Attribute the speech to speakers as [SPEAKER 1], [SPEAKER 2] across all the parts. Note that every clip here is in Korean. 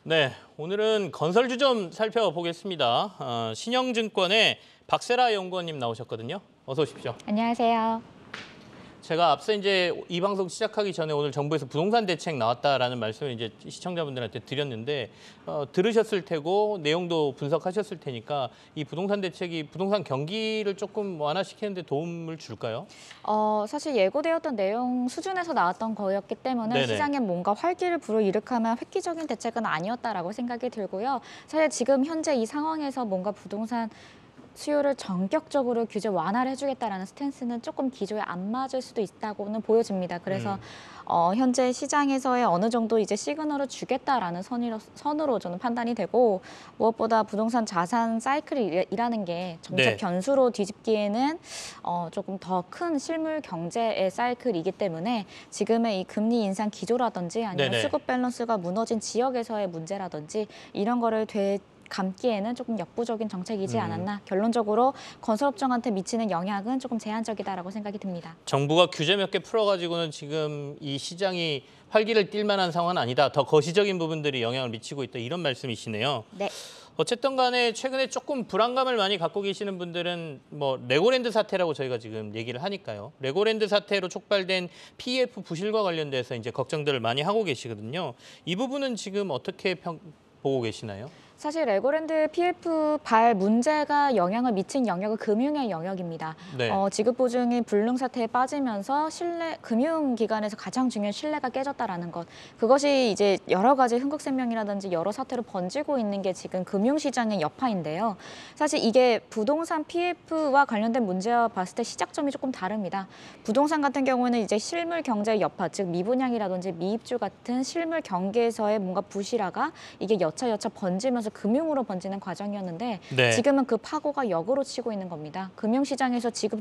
[SPEAKER 1] 네, 오늘은 건설주 좀 살펴보겠습니다. 신영증권의 박세라 연구원님 나오셨거든요. 어서 오십시오.
[SPEAKER 2] 안녕하세요.
[SPEAKER 1] 제가 앞서 이제 이 방송 시작하기 전에 오늘 정부에서 부동산 대책 나왔다라는 말씀을 이제 시청자분들한테 드렸는데 들으셨을 테고 내용도 분석하셨을 테니까 이 부동산 대책이 부동산 경기를 조금 완화시키는 데 도움을 줄까요?
[SPEAKER 2] 사실 예고되었던 내용 수준에서 나왔던 거였기 때문에
[SPEAKER 1] 네네.
[SPEAKER 2] 시장에 뭔가 활기를 불어일으켜면 획기적인 대책은 아니었다라고 생각이 들고요. 사실 지금 현재 이 상황에서 뭔가 부동산 수요를 전격적으로 규제 완화를 해주겠다라는 스탠스는 조금 기조에 안 맞을 수도 있다고는 보여집니다. 그래서 현재 시장에서의 어느 정도 이제 시그널을 주겠다라는 선으로 저는 판단이 되고, 무엇보다 부동산 자산 사이클이라는 게 정책
[SPEAKER 1] 네.
[SPEAKER 2] 변수로 뒤집기에는 조금 더 큰 실물 경제의 사이클이기 때문에 지금의 이 금리 인상 기조라든지 아니면
[SPEAKER 1] 네네.
[SPEAKER 2] 수급 밸런스가 무너진 지역에서의 문제라든지 이런 거를 감기에는 조금 역부족인 정책이지 않았나. 결론적으로 건설업종한테 미치는 영향은 조금 제한적이다라고 생각이 듭니다.
[SPEAKER 1] 정부가 규제 몇 개 풀어가지고는 지금 이 시장이 활기를 띨 만한 상황은 아니다. 더 거시적인 부분들이 영향을 미치고 있다. 이런 말씀이시네요.
[SPEAKER 2] 네.
[SPEAKER 1] 어쨌든 간에 최근에 조금 불안감을 많이 갖고 계시는 분들은 뭐 레고랜드 사태라고 저희가 지금 얘기를 하니까요. 레고랜드 사태로 촉발된 PEF 부실과 관련돼서 이제 걱정들을 많이 하고 계시거든요. 이 부분은 지금 어떻게 보고 계시나요?
[SPEAKER 2] 사실 레고랜드 PF 발 문제가 영향을 미친 영역은 금융의 영역입니다.
[SPEAKER 1] 네.
[SPEAKER 2] 지급 보증이 불능 사태에 빠지면서 금융기관에서 가장 중요한 신뢰가 깨졌다라는 것. 그것이 이제 여러 가지 흥국생명이라든지 여러 사태로 번지고 있는 게 지금 금융시장의 여파인데요. 사실 이게 부동산 PF와 관련된 문제와 봤을 때 시작점이 조금 다릅니다. 부동산 같은 경우에는 이제 실물 경제의 여파, 즉 미분양이라든지 미입주 같은 실물 경계에서의 뭔가 부실화가 이게 여차여차 번지면서 금융으로 번지는 과정이었는데
[SPEAKER 1] 네.
[SPEAKER 2] 지금은 그 파고가 역으로 치고 있는 겁니다. 금융시장에서 지급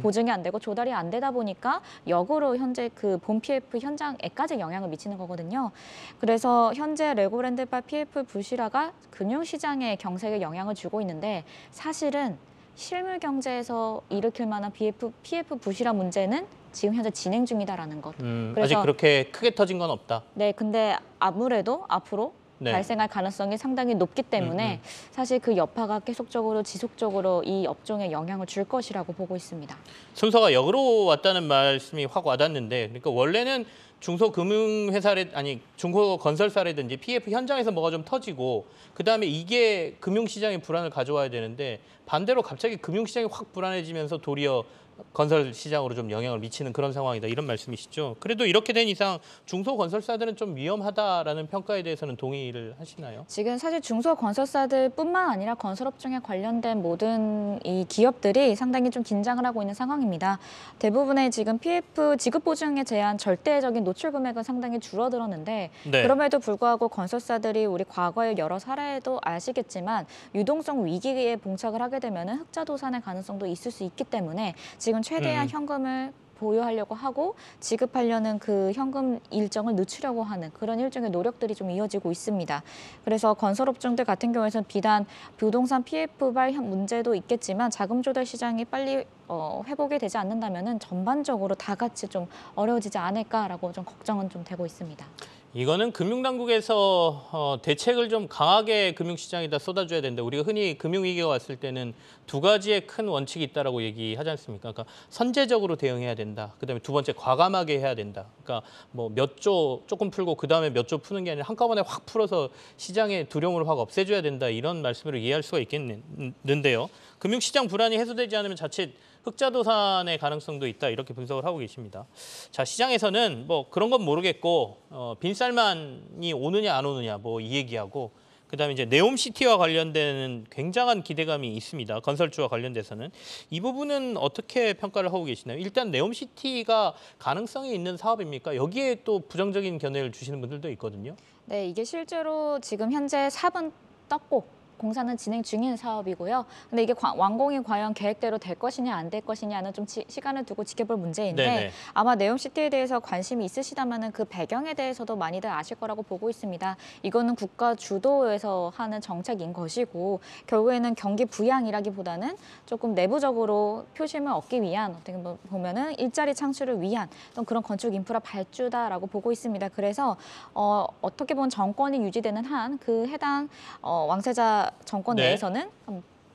[SPEAKER 2] 보증이 안 되고 조달이 안 되다 보니까 역으로 현재 그 본 PF 현장에까지 영향을 미치는 거거든요. 그래서 현재 레고랜드발 PF 부실화가 금융시장의 경색에 영향을 주고 있는데, 사실은 실물 경제에서 일으킬 만한 PF 부실화 문제는 지금 현재 진행 중이다라는 것.
[SPEAKER 1] 아직 그렇게 크게 터진 건 없다.
[SPEAKER 2] 네, 근데 아무래도 앞으로
[SPEAKER 1] 네.
[SPEAKER 2] 발생할 가능성이 상당히 높기 때문에 사실 그 여파가 계속적으로 지속적으로 이 업종에 영향을 줄 것이라고 보고 있습니다.
[SPEAKER 1] 순서가 역으로 왔다는 말씀이 확 와닿는데, 그러니까 원래는 중소건설사라든지 PF 현장에서 뭐가 좀 터지고 그다음에 이게 금융시장의 불안을 가져와야 되는데 반대로 갑자기 금융시장이 확 불안해지면서 도리어 건설 시장으로 좀 영향을 미치는 그런 상황이다. 이런 말씀이시죠. 그래도 이렇게 된 이상 중소건설사들은 좀 위험하다라는 평가에 대해서는 동의를 하시나요?
[SPEAKER 2] 지금 사실 중소건설사들뿐만 아니라 건설업종에 관련된 모든 이 기업들이 상당히 좀 긴장을 하고 있는 상황입니다. 대부분의 지금 PF 지급보증에 대한 절대적인 노출 금액은 상당히 줄어들었는데,
[SPEAKER 1] 네.
[SPEAKER 2] 그럼에도 불구하고 건설사들이 우리 과거의 여러 사례도 아시겠지만 유동성 위기에 봉착을 하게 되면 흑자 도산의 가능성도 있을 수 있기 때문에 지금 최대한 현금을 보유하려고 하고 지급하려는 그 현금 일정을 늦추려고 하는 그런 일종의 노력들이 좀 이어지고 있습니다. 그래서 건설업종들 같은 경우에는 비단 부동산 PF발 문제도 있겠지만 자금 조달 시장이 빨리 회복이 되지 않는다면은 전반적으로 다 같이 좀 어려워지지 않을까라고 좀 걱정은 좀 되고 있습니다.
[SPEAKER 1] 이거는 금융당국에서 대책을 좀 강하게 금융시장에다 쏟아줘야 된다. 우리가 흔히 금융위기가 왔을 때는 두 가지의 큰 원칙이 있다라고 얘기하지 않습니까? 그러니까 선제적으로 대응해야 된다. 그다음에 두 번째 과감하게 해야 된다. 그러니까 뭐 몇 조 조금 풀고 그다음에 몇 조 푸는 게 아니라 한꺼번에 확 풀어서 시장의 두려움을 확 없애줘야 된다. 이런 말씀으로 이해할 수가 있겠는데요. 금융시장 불안이 해소되지 않으면 자칫 흑자도산의 가능성도 있다. 이렇게 분석을 하고 계십니다. 자, 시장에서는 뭐 그런 건 모르겠고 빈살만이 오느냐 안 오느냐 뭐 이 얘기하고 그다음에 이제 네옴시티와 관련된 굉장한 기대감이 있습니다. 건설주와 관련돼서는 이 부분은 어떻게 평가를 하고 계시나요? 일단 네옴시티가 가능성이 있는 사업입니까? 여기에 또 부정적인 견해를 주시는 분들도 있거든요.
[SPEAKER 2] 네, 이게 실제로 지금 현재 삽은 떴고 공사는 진행 중인 사업이고요. 근데 이게 완공이 과연 계획대로 될 것이냐 안 될 것이냐는 좀 시간을 두고 지켜볼 문제인데
[SPEAKER 1] 네네.
[SPEAKER 2] 아마 네옴시티에 대해서 관심이 있으시다면 그 배경에 대해서도 많이들 아실 거라고 보고 있습니다. 이거는 국가 주도에서 하는 정책인 것이고 결국에는 경기 부양이라기보다는 조금 내부적으로 표심을 얻기 위한 어떻게 보면은 일자리 창출을 위한 어떤 그런 건축 인프라 발주다라고 보고 있습니다. 그래서 어떻게 보면 정권이 유지되는 한 그 해당 왕세자 정권
[SPEAKER 1] 네.
[SPEAKER 2] 내에서는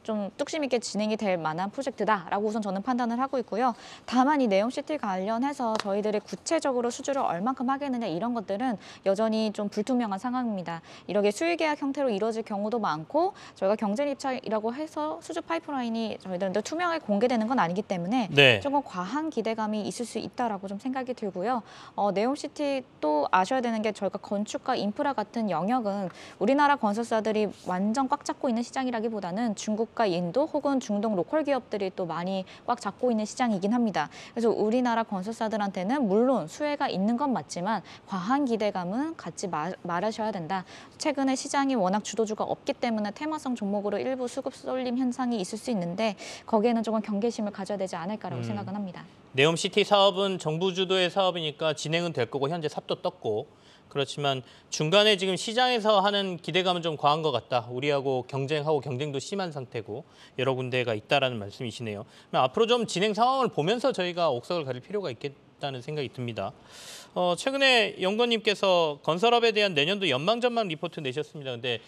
[SPEAKER 2] 좀 뚝심 있게 진행이 될 만한 프로젝트다라고 우선 저는 판단을 하고 있고요. 다만 이 네옴시티 관련해서 저희들이 구체적으로 수주를 얼만큼 하겠느냐 이런 것들은 여전히 좀 불투명한 상황입니다. 이렇게 수의계약 형태로 이루어질 경우도 많고 저희가 경쟁 입찰이라고 해서 수주 파이프라인이 저희들한테 투명하게 공개되는 건 아니기 때문에
[SPEAKER 1] 네.
[SPEAKER 2] 조금 과한 기대감이 있을 수 있다라고 좀 생각이 들고요. 네옴시티 또 아셔야 되는 게 저희가 건축과 인프라 같은 영역은 우리나라 건설사들이 완전 꽉 잡고 있는 시장이라기보다는 중국 인도 혹은 중동 로컬 기업들이 또 많이 꽉 잡고 있는 시장이긴 합니다. 그래서 우리나라 건설사들한테는 물론 수혜가 있는 건 맞지만 과한 기대감은 갖지 말으셔야 된다. 최근에 시장이 워낙 주도주가 없기 때문에 테마성 종목으로 일부 수급 쏠림 현상이 있을 수 있는데 거기에는 조금 경계심을 가져야 되지 않을까라고 생각은 합니다.
[SPEAKER 1] 네옴시티 사업은 정부 주도의 사업이니까 진행은 될 거고 현재 삽도 떴고 그렇지만 중간에 지금 시장에서 하는 기대감은 좀 과한 것 같다. 우리하고 경쟁하고 경쟁도 심한 상태고 여러 군데가 있다라는 말씀이시네요. 앞으로 좀 진행 상황을 보면서 저희가 옥석을 가릴 필요가 있겠다는 생각이 듭니다. 최근에 연구원님께서 건설업에 대한 내년도 연망 전망 리포트 내셨습니다. 근데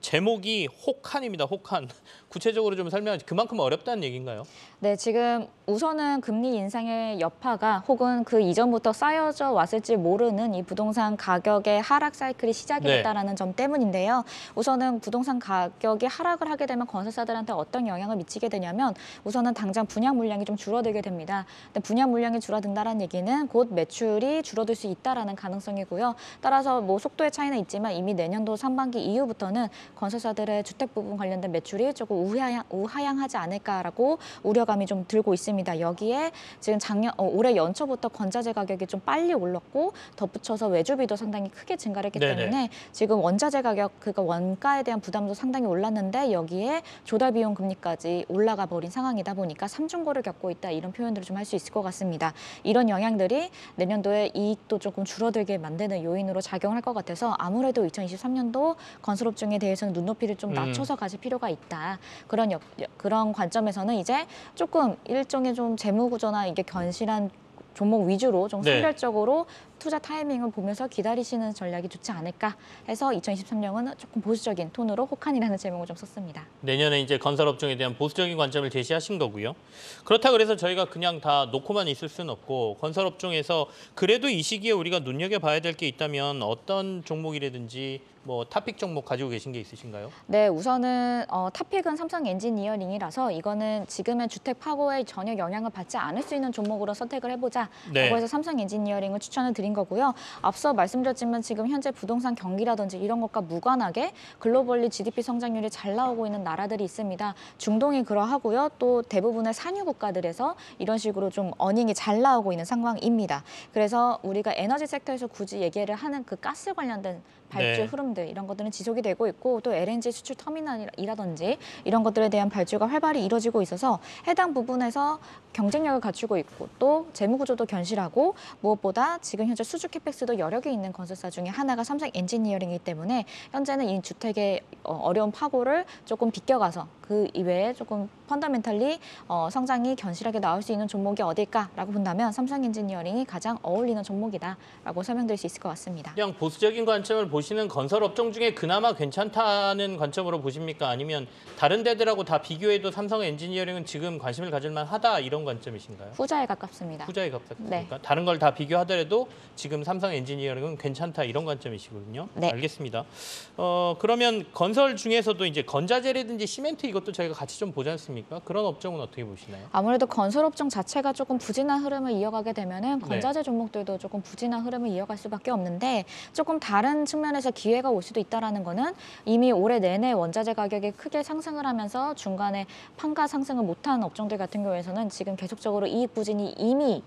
[SPEAKER 1] 제목이 혹한입니다. 혹한. 구체적으로 좀 설명하지. 그만큼 어렵다는 얘기인가요?
[SPEAKER 2] 네, 지금 우선은 금리 인상의 여파가 혹은 그 이전부터 쌓여져 왔을지 모르는 이 부동산 가격의 하락 사이클이 시작이
[SPEAKER 1] 네.
[SPEAKER 2] 됐다라는 점 때문인데요. 우선은 부동산 가격이 하락을 하게 되면 건설사들한테 어떤 영향을 미치게 되냐면 우선은 당장 분양 물량이 좀 줄어들게 됩니다. 근데 분양 물량이 줄어든다는 얘기는 곧 매출이 줄어들 수 있다라는 가능성이고요. 따라서 뭐 속도의 차이는 있지만 이미 내년도 상반기 이후부터는 건설사들의 주택 부분 관련된 매출이 조금 우하향하지 않을까라고 우려감이 좀 들고 있습니다. 여기에 지금 올해 연초부터 건자재 가격이 좀 빨리 올랐고 덧붙여서 외주비도 상당히 크게 증가를 했기
[SPEAKER 1] 네네.
[SPEAKER 2] 때문에 지금 원자재 가격, 그러니까 원가에 대한 부담도 상당히 올랐는데 여기에 조달 비용 금리까지 올라가 버린 상황이다 보니까 삼중고를 겪고 있다 이런 표현들을 좀 할 수 있을 것 같습니다. 이런 영향들이 내년도에 이익도 조금 줄어들게 만드는 요인으로 작용할 것 같아서 아무래도 2023년도 건설업종에 대해서는 눈높이를 좀 낮춰서 가실 필요가 있다. 그런 관점에서는 이제 조금 일종의 좀 재무 구조나 이게 견실한 종목 위주로 좀
[SPEAKER 1] 네.
[SPEAKER 2] 선별적으로 투자 타이밍을 보면서 기다리시는 전략이 좋지 않을까 해서 2023년은 조금 보수적인 톤으로 혹한이라는 제목을 좀 썼습니다.
[SPEAKER 1] 내년에 이제 건설업종에 대한 보수적인 관점을 제시하신 거고요. 그렇다 그래서 저희가 그냥 다 놓고만 있을 수는 없고 건설업종에서 그래도 이 시기에 우리가 눈여겨봐야 될 게 있다면 어떤 종목이라든지 뭐 탑픽 종목 가지고 계신 게 있으신가요?
[SPEAKER 2] 네, 우선은 탑픽은 삼성 엔지니어링이라서 이거는 지금의 주택 파고에 전혀 영향을 받지 않을 수 있는 종목으로 선택을 해보자라고
[SPEAKER 1] 네.
[SPEAKER 2] 해서 삼성 엔지니어링을 추천을 드린 거고요. 앞서 말씀드렸지만 지금 현재 부동산 경기라든지 이런 것과 무관하게 글로벌리 GDP 성장률이 잘 나오고 있는 나라들이 있습니다. 중동이 그러하고요. 또 대부분의 산유 국가들에서 이런 식으로 좀 어닝이 잘 나오고 있는 상황입니다. 그래서 우리가 에너지 섹터에서 굳이 얘기를 하는 그 가스 관련된 발주
[SPEAKER 1] 네.
[SPEAKER 2] 흐름들 이런 것들은 지속이 되고 있고 또 LNG 수출 터미널이라든지 이런 것들에 대한 발주가 활발히 이루어지고 있어서 해당 부분에서 경쟁력을 갖추고 있고 또 재무 구조도 견실하고 무엇보다 지금 현재 수주 캐펙스도 여력이 있는 건설사 중에 하나가 삼성 엔지니어링이기 때문에 현재는 이 주택의 어려운 파고를 조금 비껴가서 그 이외에 조금 펀더멘탈리 성장이 견실하게 나올 수 있는 종목이 어딜까라고 본다면 삼성 엔지니어링이 가장 어울리는 종목이다라고 설명드릴 수 있을 것 같습니다.
[SPEAKER 1] 그냥 보수적인 관점을 보시는 건설업종 중에 그나마 괜찮다는 관점으로 보십니까? 아니면 다른 데들하고 다 비교해도 삼성 엔지니어링은 지금 관심을 가질 만하다 이런 관점이신가요?
[SPEAKER 2] 후자에 가깝습니다.
[SPEAKER 1] 후자에 가깝습니까?
[SPEAKER 2] 네.
[SPEAKER 1] 다른 걸 다 비교하더라도 지금 삼성 엔지니어링은 괜찮다 이런 관점이시거든요.
[SPEAKER 2] 네.
[SPEAKER 1] 알겠습니다. 그러면 건설 중에서도 이제 건자재라든지 시멘트 이것도 저희가 같이 좀 보지 않습니까? 그런 업종은 어떻게 보시나요?
[SPEAKER 2] 아무래도 건설업종 자체가 조금 부진한 흐름을 이어가게 되면은 건자재 종목들도 조금 부진한 흐름을 이어갈 수밖에 없는데 조금 다른 측면에서 기회가 올 수도 있다라는 거는 이미 올해 내내 원자재 가격이 크게 상승을 하면서 중간에 판가 상승을 못한 업종들 같은 경우에서는 지금 계속적으로 이익 부진이 이미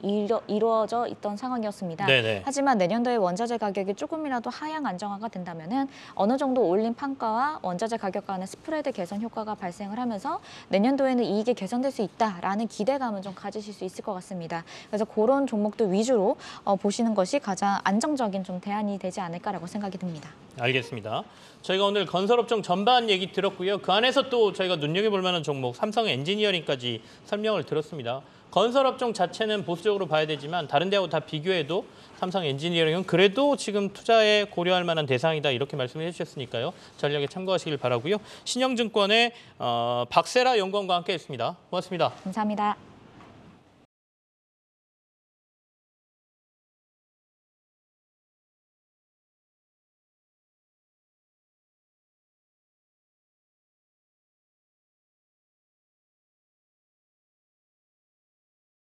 [SPEAKER 2] 이루어져 있던 상황이었습니다.
[SPEAKER 1] 네네. 네.
[SPEAKER 2] 하지만 내년도에 원자재 가격이 조금이라도 하향 안정화가 된다면은 어느 정도 올린 판가와 원자재 가격 간의 스프레드 개선 효과가 발생을 하면서 내년도에는 이익이 개선될 수 있다라는 기대감을 좀 가지실 수 있을 것 같습니다. 그래서 그런 종목들 위주로 보시는 것이 가장 안정적인 좀 대안이 되지 않을까라고 생각이 듭니다.
[SPEAKER 1] 알겠습니다. 저희가 오늘 건설업종 전반 얘기 들었고요. 그 안에서 또 저희가 눈여겨볼 만한 종목 삼성 엔지니어링까지 설명을 들었습니다. 건설업종 자체는 보수적으로 봐야 되지만 다른 데하고 다 비교해도 삼성 엔지니어링은 그래도 지금 투자에 고려할 만한 대상이다 이렇게 말씀을 해주셨으니까요. 전략에 참고하시길 바라고요. 신영증권의 박세라 연구원과 함께했습니다. 고맙습니다.
[SPEAKER 2] 감사합니다.